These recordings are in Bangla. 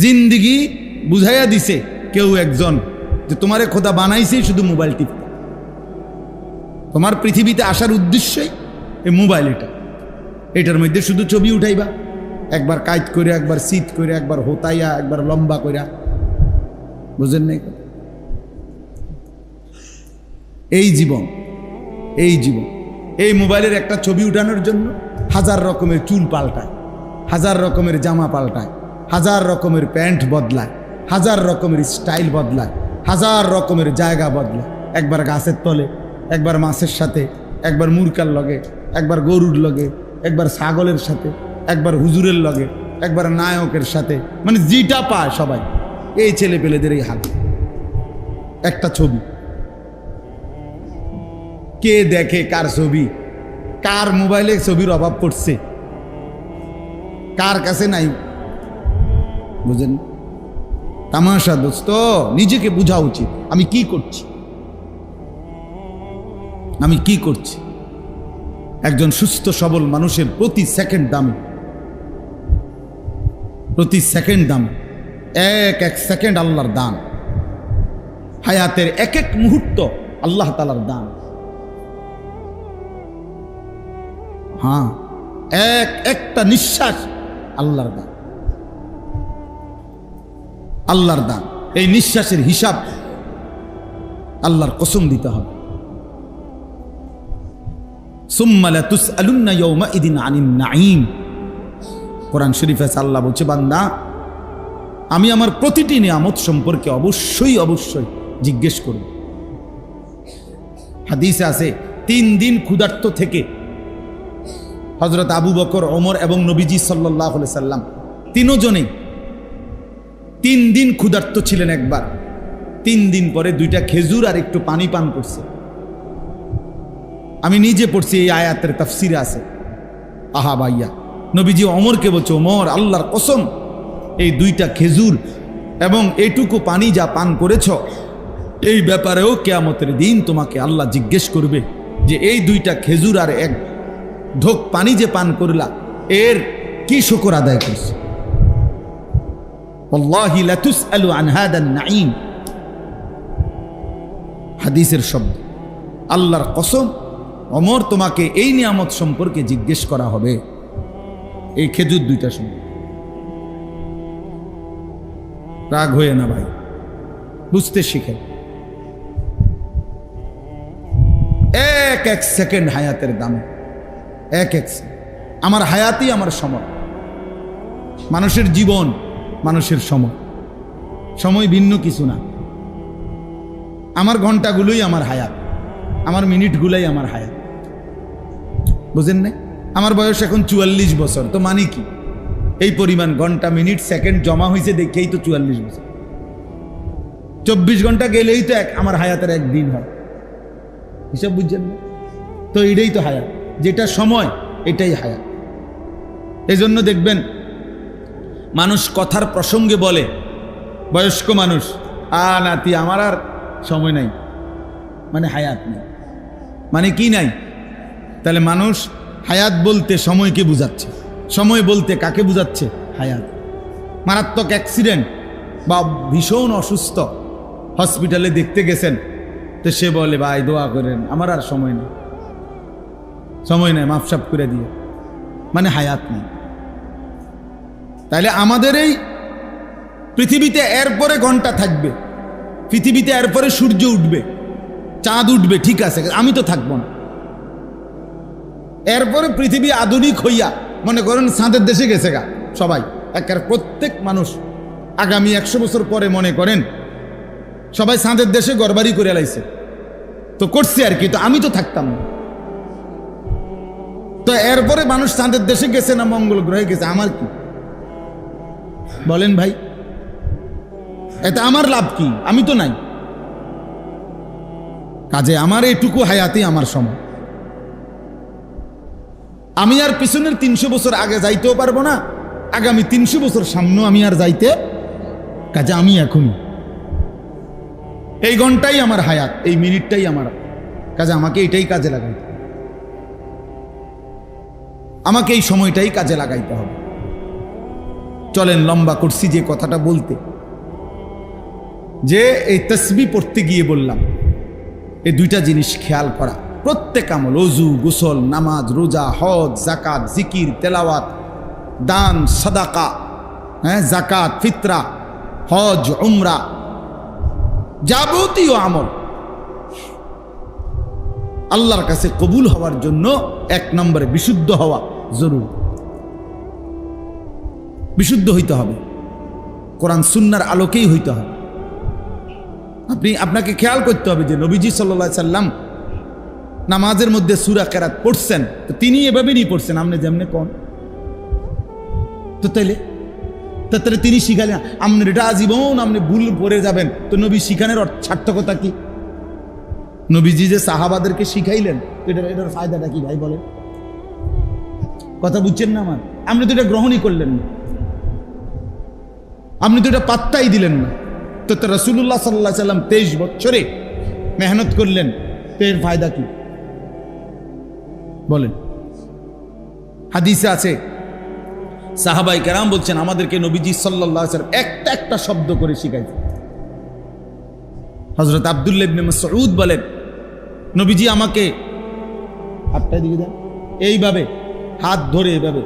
জিন্দিগি বুঝাইয়া দিছে কেউ একজন যে তোমারে খোদা বানাইছেই শুধু মোবাইল টিপতে, তোমার পৃথিবীতে আসার উদ্দেশ্যই এই মোবাইল, এটার মধ্যে শুধু ছবি উঠাইবা, একবার কাইট করে, একবার শীত করে, একবার হোতাইয়া, একবার লম্বা কইরা। বুঝেন নাই? এই জীবন, এই জীবন, এই মোবাইলের একটা ছবি উঠানোর জন্য হাজার রকমের চুল পাল্টায়, হাজার রকমের জামা পাল্টায়, হাজার রকমের প্যান্ট বদলায়, হাজার রকমের স্টাইল বদলায়, হাজার রকমের জায়গা বদলায়। একবার গাছের তলে, একবার মাছের সাথে, একবার মুরকার লগে, একবার গরুর লগে, একবার ছাগলের সাথে, একবার হুজুরের লগে, একবার নায়কের সাথে, মানে যেটা পায় সবাই। এই ছেলে পেলেদের এই হাল। একটা ছবি কে দেখে? কার ছবি? কার মোবাইলে ছবির অভাব পড়ছে? কার কাছে নাই? বুঝেন? তামাশা দোস্ত, নিজেকে বোঝা উচিত আমি কি করছি, আমি কি করছি। একজন সুস্থ সবল মানুষের প্রতি সেকেন্ড দামি, প্রতি সেকেন্ড দামি। এক এক সেকেন্ড আল্লাহর দান, হায়াতের এক এক মুহূর্ত আল্লাহ তাআলার দান। হ্যাঁ, এক একটা নিঃশ্বাস আল্লাহর দান, আল্লাহর দান। এই নিঃশ্বাসের হিসাব আল্লাহর কসম দিতে হবে। সুম্মা লাতুসআলুন্না ইয়াওমাইদিন আনিন নাঈম। কোরআন শরীফে আল্লাহ বলছে, বান্দা আমি আমার প্রতিটি নিয়ামত সম্পর্কে অবশ্যই অবশ্যই জিজ্ঞেস করব। হাদিসে আছে 3 দিন ক্ষুধার্ত থেকে হযরত আবু বকর, ওমর এবং নবীজি সাল্লাল্লাহু আলাইহি সাল্লাম তিনজনেই 3 দিন ক্ষুধার্ত ছিলেন একবার। 3 দিন পরে 2টা খেজুর আর একটু পানি পান করছে। আমি নিজে পড়ছি, এই আয়াতের তাফসিরে আছে। আহা ভাইয়া, নবীজি ওমরকে বলছে, ওমর আল্লাহর কসম, এই 2টা খেজুর এবং এইটুকু পানি যা পান করেছ, এই ব্যাপারেও কিয়ামতের দিন তোমাকে আল্লাহ জিজ্ঞেস করবে যে এই 2টা খেজুর আর এক ঢোক পানি যে পান করলা, এর কি শুকর আদায় করছে। ওয়াল্লাহি লাতুসআলু আন হাদান নাঈম। হাদিসের শব্দ, আল্লাহর কসম ওমর, তোমাকে এই নিয়ামত সম্পর্কে জিজ্ঞেস করা হবে, এই খেজুর 2টা সম্পর্কে। রাগ হয়ে না ভাই, বুঝতে শিখে। এক এক সেকেন্ড হায়াতের দাম, এক এক আমার হায়াতই আমার সময়। মানুষের জীবন, মানুষের সময়, সময় ভিন্ন কিছু না। আমার ঘন্টাগুলোই আমার হায়াত, আমার মিনিটগুলোই আমার হায়াত। বুঝেন না? আমার বয়স এখন 44 বছর, তো মানে কি? এই পরিমাণ ঘন্টা, মিনিট, সেকেন্ড জমা হয়েছে দেখেই তো 44 বছর। 24 ঘন্টা গেলেই তো আমার হায়াতের একদিন হয়। হিসাব বুঝছেন না? তো এটাই তো হায়াত, যেটা সময় এটাই হায়াত। এই জন্য দেখবেন মানুষ কথার প্রসঙ্গে বলে, বয়স্ক মানুষ, নাতি আমার আর সময় নাই, মানে হায়াত নেই। মানে কি নাই? তাহলে মানুষ হায়াত বলতে সময়কে বুঝাচ্ছে, সময় বলতে কাকে বুঝাচ্ছে? হায়াত। মারাত্মক অ্যাক্সিডেন্ট বা ভীষণ অসুস্থ, হসপিটালে দেখতে গেছেন, তো সে বলে, ভাই দোয়া করেন, আমার আর সময় নেই, সময় নেই, মাফসাফ করে দিয়ে, মানে হায়াত নেই। তাহলে আমাদের এই পৃথিবীতে এরপরে ঘন্টা থাকবে, পৃথিবীতে এরপরে সূর্য উঠবে, চাঁদ উঠবে, ঠিক আছে, আমি তো থাকবো না। এরপরে পৃথিবী আধুনিক হইয়া মনে করেন চাঁদের দেশে গেছে গা সবাই, একের প্রত্যেক মানুষ আগামী 100 বছর পরে মনে করেন সবাই চাঁদের দেশে ঘরবাড়ি করে লাইছে, তো করছে আর কি, তো আমি তো থাকতাম না। তো এরপরে মানুষ চাঁদের দেশে গেছে না মঙ্গল গ্রহে গেছে, আমার কি বলেন ভাই? এতে আমার লাভ কি? আমি তো নাই। কাজে আমার এইটুকু হায়াতই আমার সময়। আমি আর পিছনের 300 বছর আগে যাইতেও পারবো না, আগামী 300 বছর সামনেও আমি আর যাইতে, কাজে আমি এখনই, এই ঘন্টাই আমার হায়াত, এই মিনিটটাই আমার, কাজে আমাকে এটাই কাজে লাগাইতে, আমাকে এই সময়টাই কাজে লাগাইতে হবে। চলেন লম্বা করছি যে কথাটা বলতে, যে এই তসবিহ পড়তে গিয়ে বললাম এই দুইটা জিনিস খেয়াল করা। প্রত্যেক আমল, ওযু, গোসল, নামাজ, রোজা, হজ, যাকাত, জিকির, তেলাওয়াত, দান, সাদাকা, যাকাত, ফিতরা, হজ, উমরা, যাবতীয় আমল আল্লাহর কাছে কবুল হওয়ার জন্য 1 নম্বরে বিশুদ্ধ হওয়া জরুরি। বিশুদ্ধ হইতে হবে, কোরআন সুন্নাহর আলোকেই হইতে হবে। আপনাকে খেয়াল করতে হবে যে নবীজি সাল্লাল্লাহু আলাইহি সাল্লাম নামাজের মধ্যে সূরা কেরাত পড়ছেন, তো তিনি এভাবেই পড়ছেন, আপনি যেমনে কোন তো তাইলে তিনি শিখালেন। আপনার এটা আজীবন আপনি ভুল পড়ে যাবেন, তো নবী শিখানোর সার্থকতা কি? নবীজি যে সাহাবাদেরকে শিখাইলেন, এটার ফায়দাটা কি ভাই বলেন? কথা বুঝছেন না আমার? আপনি তো এটা গ্রহণই করলেন না, আপনি তো এটা পাত্তাই দিলেন না। তো রাসূলুল্লাহ সাল্লাল্লাহু আলাইহি সাল্লাম 23 বছরে মেহনত করলেন, তো এর ফায়দা কি বলেন? হাদিসে আছে সাহাবায়ে কেরাম বলছেন আমাদেরকে নবীজি সাল্লাল্লাহু আলাইহি সাল্লাম একটা একটা শব্দ করে শিখাইছেন। হযরত আব্দুল্লাহ ইবনে মাসউদ বলেন নবীজি আমাকে হাতটা দিকে দেন, এইভাবে হাত ধরে এইভাবে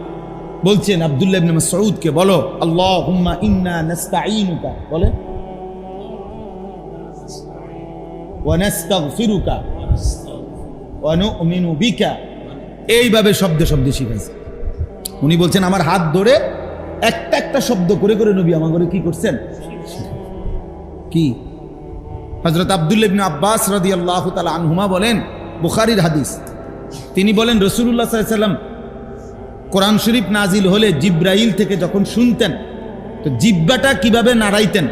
বলছেন আব্দুল্লাহ ইবনে মাসউদকে, বলো আল্লাহুম্মা ইন্না নাস্তাঈনুকা, বলে ওয়া নাস্তাগফিরুকা ওয়া নু'মিনু বিকা, এইভাবে শব্দে শব্দে শিখাইছে। উনি বলছেন আমার হাত ধরে একটা একটা শব্দ করে করে নবী আমাকে কি করছেন? কি? হযরত আব্দুল্লাহ ইবনে আব্বাস রাদিয়াল্লাহু তাআলা আনহুমা বলেন, বুখারীর হাদিস, তিনি বলেন রাসূলুল্লাহ সাল্লাল্লাহু আলাইহি সাল্লাম কোরআন শরীফ নাজিল হলে জিব্রাইল থেকে যখন শুনতেন, তো জিহ্বাটা কিভাবে নাড়াইতেন?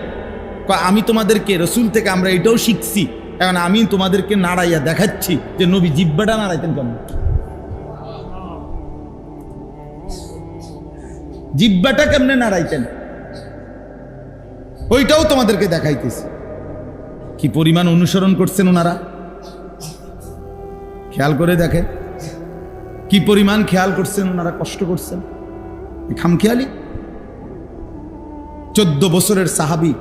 আমি তোমাদেরকে রসুল থেকে আমরা এটাও শিখছি, এখন আমি তোমাদেরকে নাড়াইয়া দেখাচ্ছি যে নবী জিহ্বাটা নাড়াইতেন কেমন, জিহ্বাটা কেমনে নাড়াইতেন, ওইটাও তোমাদেরকে দেখাইতেছি। কি পরিমাণ অনুসরণ করছেন ওনারা, খেয়াল করে দেখেন কি পরিমাণ খেয়াল করছেন ওনারা, কষ্ট করছেন, খামখেয়ালি। 14 বছরের সাহাবী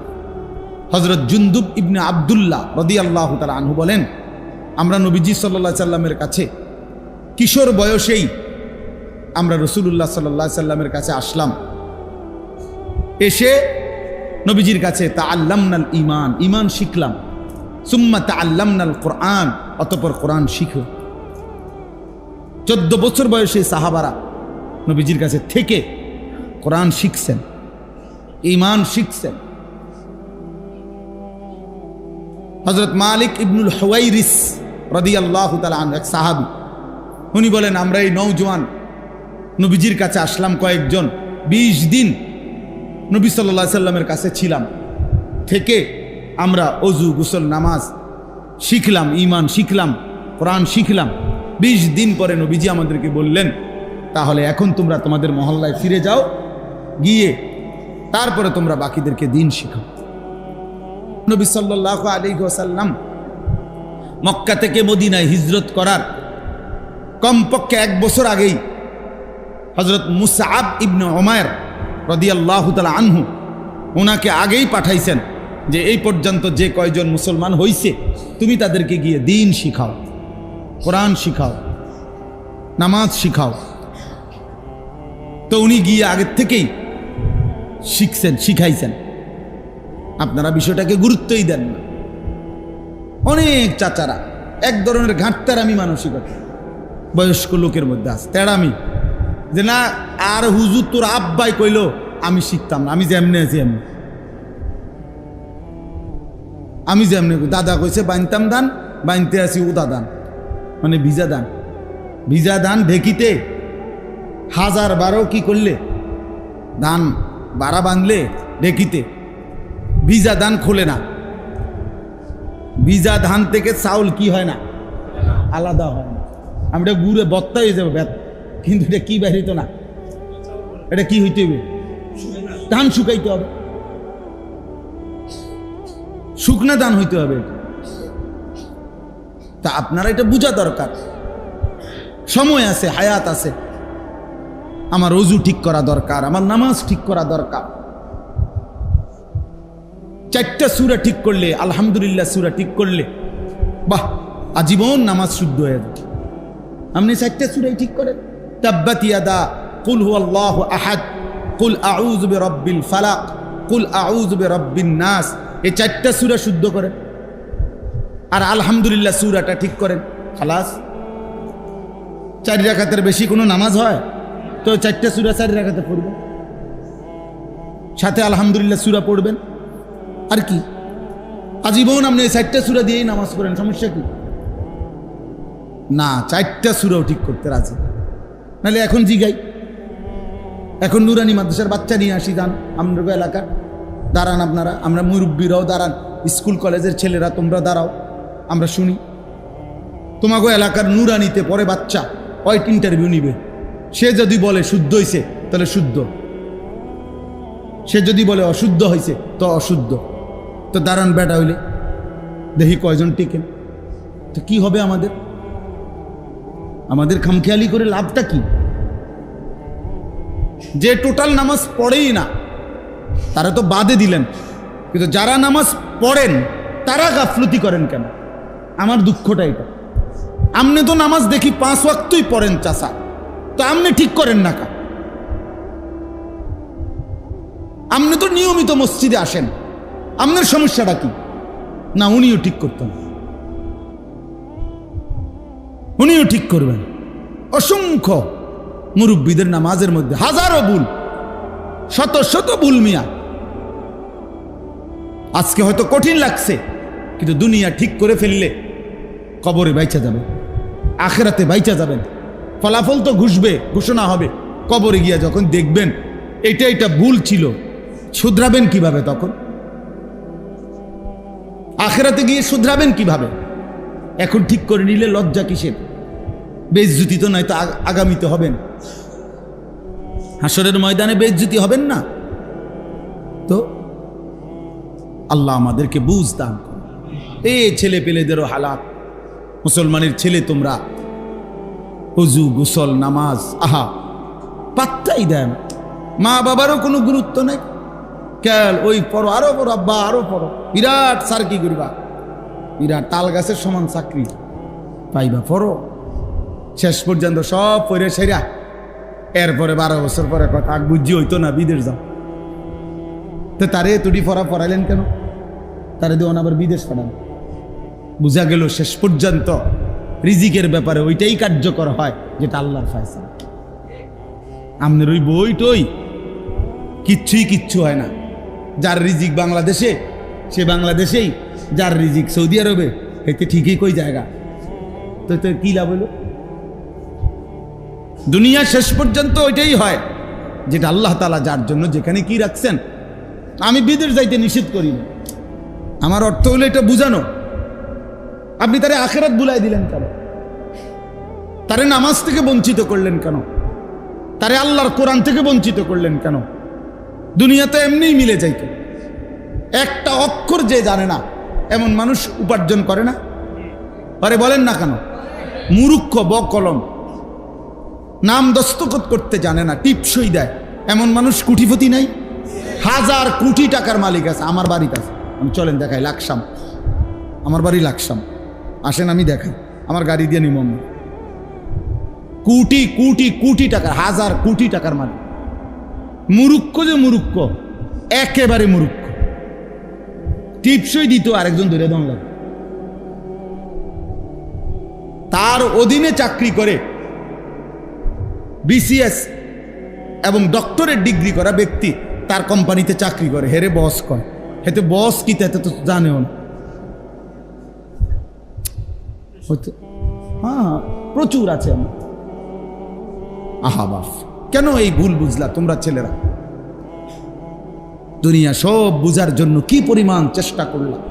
হযরত জুনদুব ইবনে আব্দুল্লাহ রাদিয়াল্লাহু তাআলা আনহু বলেন আমরা নবীজি সাল্লাল্লাহু আলাইহি সাল্লামের কাছে কিশোর বয়সেই আমরা রাসূলুল্লাহ সাল্লাল্লাহু আলাইহি সাল্লামের কাছে আসলাম, এসে নবীজির কাছে তাআল্লামনাল ঈমান, ঈমান শিখলাম, সুম্মা তাআল্লামনাল কুরআন, অতঃপর কোরআন শিখলাম। 14 বছর বয়সে সাহাবারা নবীজির কাছে থেকে কোরআন শিখছেন, ঈমান শিখছেন। হযরত মালিক ইবনুল হুয়াইরিস রাদিয়াল্লাহু তাআলা আনহু এক সাহাবী, উনি বলেন আমরা এই নওজোয়ান নবীজির কাছে আসলাম কয়েকজন, 20 দিন নবী সাল্লাল্লাহু আলাইহি সাল্লামের কাছে ছিলাম, থেকে আমরা ওযু, গোসল, নামাজ শিখলাম, ঈমান শিখলাম, কোরআন শিখলাম। 20 দিন পরে নবীজি আমাদেরকে বললেন তাহলে এখন তোমরা তোমাদের মহল্লায় ফিরে যাও, গিয়ে তারপরে তোমরা বাকিদেরকে দিন শিখাও। নবী সাল্লাল্লাহু আলাইহি ওয়াসাল্লাম মক্কা থেকে মদিনায় হিজরত করার কমপক্ষে 1 বছর আগেই হযরত মুসআব ইবনে উমাইর রাদিয়াল্লাহু তাআলা আনহু ওনাকে আগেই পাঠাইছেন যে এই পর্যন্ত যে কয়জন মুসলমান হইছে তুমি তাদেরকে গিয়ে দিন শিখাও, কোরআন শিখাও, নামাজ শিখাও। তো উনি গিয়ে আগের থেকেই শিখছেন, শিখাইছেন। আপনারা বিষয়টাকে গুরুত্বই দেন না। অনেক চাচারা এক ধরনের ঘাটতারামি মানসিকতা বয়স্ক লোকের মধ্যে আছে, তেড়ামি, যে না আর হুজুর তোর আব্বাই কইলো আমি শিখতাম না, আমি যেমনে আছি এমনি, আমি যেমনি দাদা কইছে বানতাম দান, বানতে আছি উদা দান, মানে ভিজা দান। ভিজা ধান ঢেকিতে 1000 কি করলে ধান বাড়া বাঁধলে ঢেকিতে, ভিজা ধান খোলে না। ভিজা ধান থেকে চাউল কি হয় না, আলাদা হয় না। আমরা গুড়ে বত্তা হয়ে যাবে, কিন্তু এটা কি বাইরিত না, এটা কি হইতে হবে, ধান শুকাইতে হবে, শুকনা ধান হইতে হবে। তা আপনারা এটা বোঝা দরকার, সময় আছে, হায়াত আছে, আমার ওযু ঠিক করা দরকার, আমার নামাজ ঠিক করা দরকার। 4টা সূরা ঠিক করলে, আলহামদুলিল্লাহ সূরা ঠিক করলে, বাহ, আজীবন নামাজ শুদ্ধ হয়ে যাবে। আপনি 4টা সূরাই ঠিক করেন, তাব্বাত ইয়াদা, কুল হুয়াল্লাহু আহাদ, কুল আউযু বিরাব্বিল ফালাক, কুল আউযু বিরাব্বিন নাস, এই 4টা সূরা শুদ্ধ করেন, আর আলহামদুলিল্লাহ সূরাটা ঠিক করেন, খালাস। 4 রাকাতের বেশি কোনো নামাজ হয়? তো 4টা সূরা 4 রাকাতে পড়বেন, সাথে আলহামদুলিল্লাহ সূরা পড়বেন, আর কি? আজীবন আপনি এই 4টা সূরা দিয়েই নামাজ পড়েন, সমস্যা কি? না, 4টা সূরাও ঠিক করতে রাজি। নাহলে এখন জিগাই, এখন নুরানি মাদ্রাসার বাচ্চা নিয়ে আসি, যান আমরা এলাকা, দাঁড়ান আপনারা, আমরা মুরব্বীরাও দাঁড়ান, স্কুল কলেজের ছেলেরা তোমরা দাঁড়াও, আমরা শুনি। তোমাকে এলাকার নুরানিতে পরে বাচ্চা কয়েক ইন্টারভিউ নিবে, সে যদি বলে শুদ্ধ হয়েছে তাহলে শুদ্ধ, সে যদি বলে অশুদ্ধ হয়েছে তো অশুদ্ধ। তো দাঁড়ান বেটা হইলে দেখি কয়জন টিকেন। তো কি হবে আমাদের? আমাদের খামখেয়ালি করে লাভটা কি? যে টোটাল নামাজ পড়েই না তারা তো বাদে দিলেন, কিন্তু যারা নামাজ পড়েন তারা গাফলতি করেন কেন? আমার দুঃখটা এটা। আপনি তো নামাজ দেখি 5 ওয়াক্তই পড়েন চাচা, তো আপনি ঠিক করেন না কা? আপনি তো নিয়মিত মসজিদে আসেন, আপনার সমস্যাটা কি? না, উনিও ঠিক করতেন, উনিও ঠিক করবেন। অসংখ্য মুরব্বীদের নামাজের মধ্যে হাজারো ভুল, শত শত ভুল মিয়া। আজকে হয়তো কঠিন লাগছে, কিন্তু দুনিয়া ঠিক করে ফেললে কবরে বাইচা যাবে, আখিরাতে বাইচা যাবেন। ফলাফল তো ঘোষণা হবে কবরে গিয়া, যখন দেখবেন এটা ভুল ছিল, শুধরাবেন কিভাবে? তখন আখিরাতে গিয়ে শুধরাবেন কিভাবে? এখন ঠিক করে নিলে লজ্জা কিসের? বেইজ্জতি তো নয়, তো আগামীতে হবেন, হাসরের ময়দানে বেইজ্জতি হবেন না? তো আল্লাহ আমাদেরকে বুঝ দান করুন। এই ছেলে পেলেদেরও হালাত, মুসলমানের ছেলে তোমরা ওযু, গোসল, নামাজ, আহা পাত্তাই দেন, মা বাবারও কোনো গুরুত্ব নেই। কেল ওই পড়ো, আরো পড়ো, আব্বা আরো পড়ো, বিরাট সার কি করবা, বিরাট তাল গাছের সমান চাকরি পাইবা, পড়ো। শেষ পর্যন্ত সব পড়ে সেরা, এরপরে 12 বছর পরে কথা বুঝি হইতো না, বিদেশ যাও। তো তারে তুটি পড়াইলেন কেন? তারে দেওয়ান আবার বিদেশ পাঠান। বুঝা গেল শেষ পর্যন্ত রিজিকের ব্যাপারে ওইটাই কার্যকর হয় যেটা আল্লাহর ফয়সালা। আমাদের ওই বই টই কিচ্ছু হয় না। যার রিজিক বাংলাদেশে সে বাংলাদেশেই, যার রিজিক সৌদি আরবে এতে ঠিকই কই জায়গা। তো কি লাভ হলো? দুনিয়া শেষ পর্যন্ত ওইটাই হয় যেটা আল্লাহ তাআলা যার জন্য যেখানে কি রাখছেন। আমি বিদেশ যাইতে নিষেধ করি না, আমার অর্থ হলো এটা বুঝানো। আপনি তারে আখিরাত ভুলাই দিলেন কেন? তারে নামাজ থেকে বঞ্চিত করলেন কেন? তারে আল্লাহর কোরআন থেকে বঞ্চিত করলেন কেন? দুনিয়াতে এমনিই মিলে যাইত। একটা অক্ষর যে জানে না এমন মানুষ উপার্জন করে না? আরে বলেন না কেন? মূর্খ বকলম, নাম দস্তখত করতে জানে না, টিপসই দেয় এমন মানুষ কোটিপতি নাই? 1000 কোটি টাকার মালিক আছে আমার বাড়িতে আছে। আমি চলেন দেখাই, লাকসাম, আমার বাড়ি লাকসাম, আসেন আমি দেখাই, আমার গাড়ি দিয়ে নিমম। কোটি কোটি কোটি টাকার, 1000 কোটি টাকার মালিক। মুরুক্ষ যে মুরুক্ষ, একেবারে মুরুক্ষ, টিপসই দিত আরেকজন ধরে দন লাগে। তার অধীনে চাকরি করে বিসিএস এবং ডক্টরেট ডিগ্রি করা ব্যক্তি তার কোম্পানিতে চাকরি করে, হেরে বস কয়। হেতে বস কি তাতে তো জানেও না। হ্যাঁ, প্রচুর আছে। আহা বাফ, কেন এই ভুল বুঝলা তোমরা ছেলেরা? দুনিয়া সব বুঝার জন্য কি পরিমাণ চেষ্টা করলাম,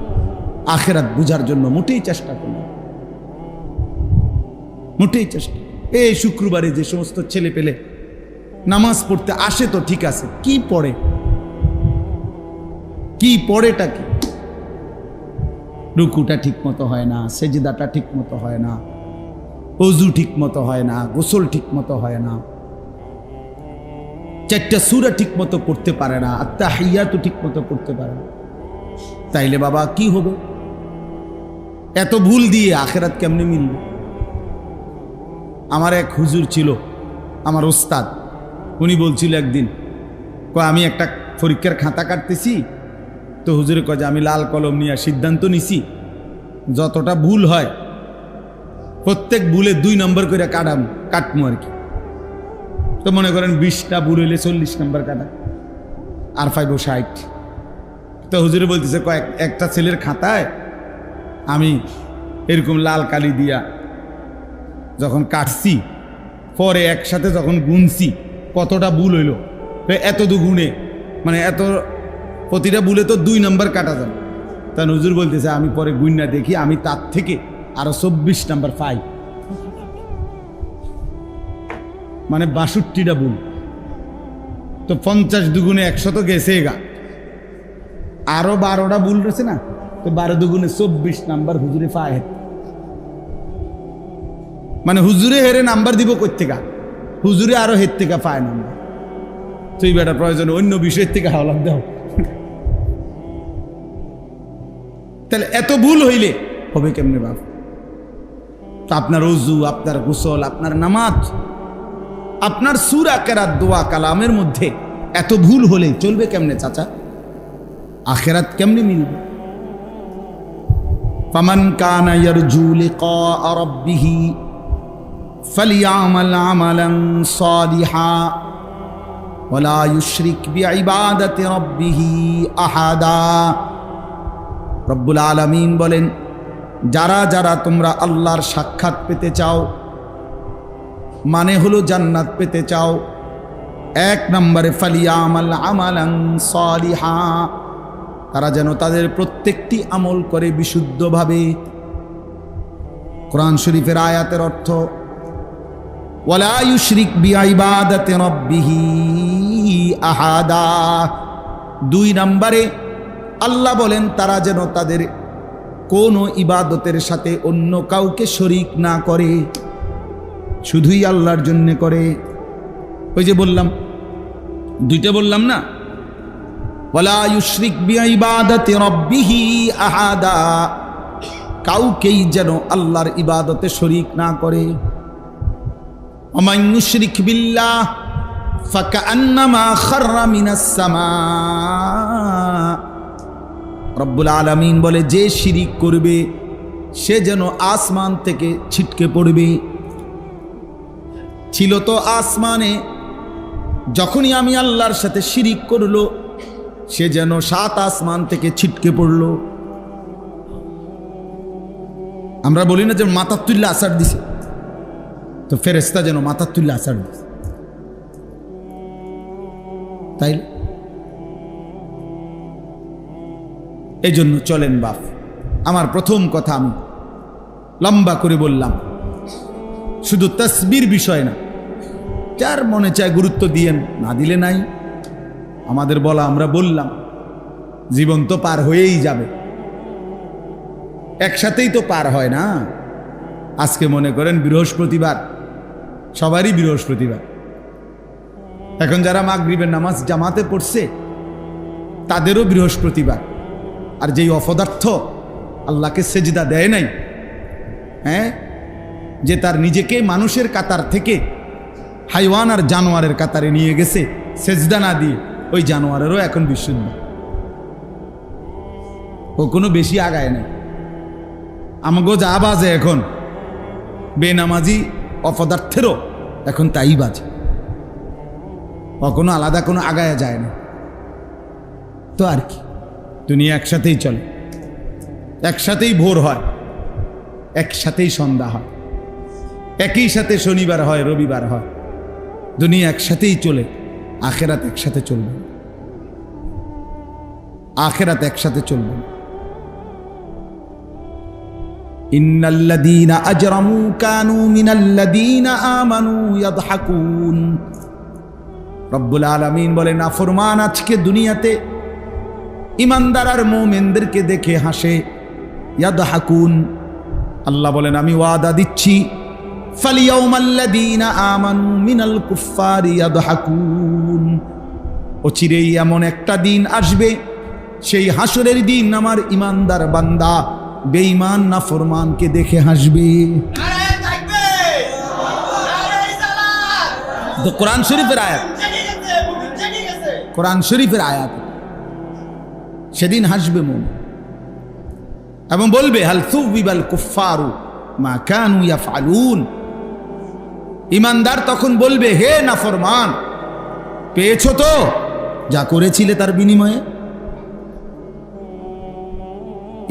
আখিরাত বুঝার জন্য মোটেই চেষ্টা করলাম, মোটেই চেষ্টা। এই শুক্রবারে যে সমস্ত ছেলে পেলে নামাজ পড়তে আসে তো ঠিক আছে, কি পড়ে? কি পড়েটা কি? রুকুটা ঠিক মতো হয় না, সেজদাটা ঠিক মতো হয় না, ওযু ঠিক মতো হয় না, গোসল ঠিক মতো হয় না, চারটা সূরা ঠিক মতো পড়তে পারে না, আত্তাহিয়াতু ঠিক মতো পড়তে পারে না, তাইলে বাবা কি হবে? এত ভুল দিয়ে আখিরাত কেমনে মিলবে? আমার এক হুজুর ছিল, আমার ওস্তাদ, উনি বলছিল একদিন, আমি একটা পরীক্ষার খাতা কাটতেছি, তো হুজুরে কয় যে আমি লাল কলম নিয়ে সিদ্ধান্ত নিছি যতটা ভুল হয় প্রত্যেক ভুলে 2 নম্বর করে কাটমু আর কি। তো মনে করেন 20টা ভুল হইলে 40 নম্বর কাটা, আর 5 ও 60। তো হুজুরে বলতেছে একটা ছেলের খাতায় আমি এরকম লাল কালি দিয়া যখন কাটছি, পরে একসাথে যখন গুনছি কতটা ভুল হইল, এত দুগুণে, মানে এত প্রতিটা ভুলে তো 2 নম্বর কাটা যাবে। তখন হুজুর বলতেছে আমি পরে গুইনা দেখি আমি তার থেকে আরো 24 নম্বর পাই, মানে 62টা ভুল। তো 50 দুগুণে 100 তো গেছে গা, আরো 12টা ভুল রয়েছে না, তো 12 দুগুণে 24 নাম্বার হুজুরে পায়। মানে হুজুরে হেরে নাম্বার দিব কই থেকে? হুজুরে আরো হের থেকে পায় নাম্বার। তুই বেটা প্রয়োজন অন্য বিষয়ের থেকে হাওলাত দাও। তাহলে এত ভুল হইলে হবে কেমনে বাপ? তো আপনার ওযু, আপনার গোসল, আপনার নামাজ, আপনার সূরা কেরাত, দোয়া কালামের মধ্যে এত ভুল হলে চলবে কেমনে চাচা? আখিরাত কেমনে মিলবে? ফামান কানা ইয়ারজু লিকা রাব্বিহি ফালিয়ামাল আমালান সালিহা ওয়ালা ইউশরিক বিইবাদাতি রাব্বিহি আহাদা। রব্বুল আলামিন বলেন, যারা যারা তোমরা আল্লাহর সাক্ষাৎ পেতে চাও, মানে হলো জান্নাত পেতে চাও, 1 নম্বরে ফালিয়ামাল আমালান সালিহা, তারা যেন তাদের প্রত্যেকটি আমল করে বিশুদ্ধভাবে। কোরআন শরীফের আয়াতের অর্থ ওয়ালা ইউশরিক বিইবাদাতি রাব্বিহি আহাদা। 2 নম্বরে আল্লাহ বলেন তারা যেন তাদের কোনো ইবাদতের সাথে অন্য কাউকে শরীক না করে, শুধুই আল্লাহর জন্য করে। ওই যে বললাম, 2টা বললাম না, ওয়ালা ইউশরিক বিইবাদাতি রাব্বিহি আহাদা, কাউকেই যেন আল্লাহর ইবাদতে শরীক না করে। ওমান ইউশরিক বিল্লাহ ফাকান্নামা খাররা মিনাস সামা। রব্বুল আলামিন বলে, যে শিরিক করবে সে যেন আসমান থেকে ছিটকে পড়বে। ছিল তো আসমানে, যখনই আমি আল্লাহর সাথে শিরিক করলো সে যেন 7 আসমান থেকে ছিটকে পড়ল। আমরা বলি না যে মাথার তুল্লা আসার দিছে, তো ফেরেশতা যেন মাথার তুল্লা আসার দিছে, তাই এই জন্য চলেন বাপ, আমার প্রথম কথা আমি লম্বা করে বললাম, শুধু তাসবির বিষয় না, যার মনে চায় গুরুত্ব দিয়েন, না দিলে নাই। আমাদের বলা আমরা বললাম, জীবন তো পার হয়েই যাবে, একসাথেই তো পার হয় না। আজকে মনে করেন বৃহস্পতিবার, সবারই বৃহস্পতিবার, এখন যারা মাগরিবের নামাজ জামাতে পড়ছে তাদেরও বৃহস্পতিবার। আর যেই অপদার্থ আল্লাহকে সেজদা দেয় নাই, হ্যাঁ, যে তার নিজেকে মানুষের কাতার থেকে হাইওয়ান আর জানোয়ারের কাতারে নিয়ে গেছে সেজদা না দিয়ে, ওই জানোয়ারেরও এখন বিশুদ্ধ, ও কোনো বেশি আগায় নাই। আমাগো যা বাজে এখন বেনামাজি অপদার্থেরও এখন তাই বাজে, কখনো আলাদা কোনো আগায়া যায় না। তো আর কি, দুনিয়া একসাথেই চলে, একসাথেই ভোর হয়, একসাথেই সন্ধ্যা হয়, একই সাথে শনিবার হয়, রবিবার হয়, দুনিয়া একসাথেই চলে। আখেরাত একসাথে চলবে, আখেরাত একসাথে চলবে। ইন্নাল্লাযীনা আজরামু কানু মিনাল্লাযীনা আমানু ইয়াদহাকুন। রব্বুল আলামিন বলেন, নাফরমান আজকে দুনিয়াতে ইমানদার আর মুমিনদেরকে দেখে হাসে। ইয়াদহাকুন, আল্লাহ বলেন আমি ওয়াদা দিচ্ছি ফালিয়াউমাল্লাযীনা আমানু মিনাল কুফফারি ইয়াদহাকুন। অচিরেই এমন একটা দিন আসবে, সেই হাসরের দিন আমার ইমানদার বান্দা বেঈমান নাফরমানকে দেখে হাসবে। তো কোরআন শরীফের আয়াত, কোরআন শরীফের আয়াত। সেদিন হাসবে মন এবং বলবে হাল সুবিবাল কুফফারু মা কানু ইয়াফআলুন। ইমানদার তখন বলবে, হে নাফরমান, পেয়েছো তো যা করেছিলে তার বিনিময়ে।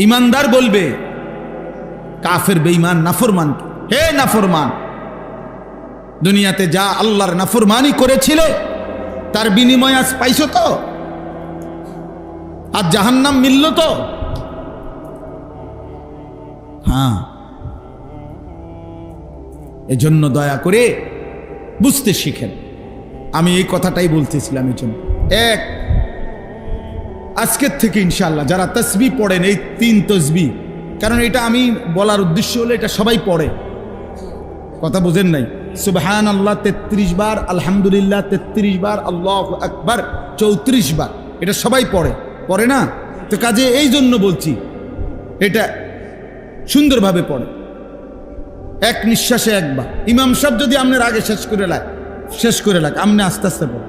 ইমানদার বলবে কাফের বেঈমান নাফরমানকে, হে নাফরমান, দুনিয়াতে যা আল্লাহর নাফরমানি করেছিলে তার বিনিময়ে আজ পাইছো তো? আজ জাহান্নাম মিলল তো? হ্যাঁ। এজন্য দয়া করে বুঝতে শিখেন। আমি এই কথাটাই বলতেছিলাম। এই জন্য আজকের থেকে ইনশাআল্লাহ যারা তাসবিহ পড়েন, এই 3 তাসবিহ, কারণ এটা আমি বলার উদ্দেশ্য হলো এটা সবাই পড়ে, কথা বুঝেন নাই? সুবহানাল্লাহ 33 বার, আলহামদুলিল্লাহ 33 বার, আল্লাহু আকবার 34 বার, এটা সবাই পড়ে না? তো কাজে এই জন্য বলছি এটা সুন্দরভাবে পড়ে, এক নিঃশ্বাসে একবার। ইমাম সাহেব যদি আপনার আগে শেষ করে লাগ আপনি আস্তে আস্তে পড়ে,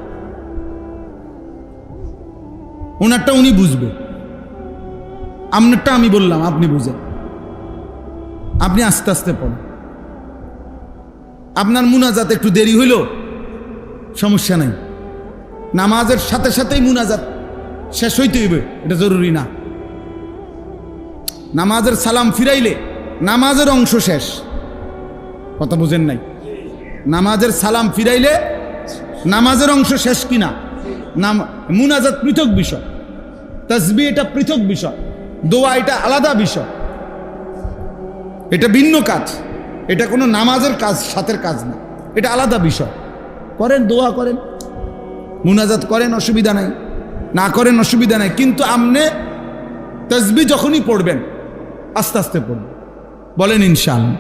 ওনারটা উনি বুঝবে, আপনারটা আমি বললাম আপনি বুঝেন। আপনি আস্তে আস্তে পড়েন। আপনার মুনাজাত একটু দেরি হইল সমস্যা নাই, নামাজের সাথে সাথেই মুনাজাত শেষ হইতে হইবে, এটা জরুরি না। নামাজের সালাম ফিরাইলে নামাজের অংশ শেষ, কথা বুঝেন নাই? নামাজের সালাম ফিরাইলে নামাজের অংশ শেষ কিনা? মুনাজাত পৃথক বিষয়, তাসবিহ এটা পৃথক বিষয়, দোয়া এটা আলাদা বিষয়, এটা ভিন্ন কাজ, এটা কোনো নামাজের কাজ সাথের কাজ না, এটা আলাদা বিষয়। করেন, দোয়া করেন, মুনাজাত করেন, অসুবিধা নাই, না করেন অসুবিধা নাই, কিন্তু আপনি তাসবিহ যখনই পড়বেন আস্তে আস্তে পড়বেন। বলেন ইনশাআল্লাহ।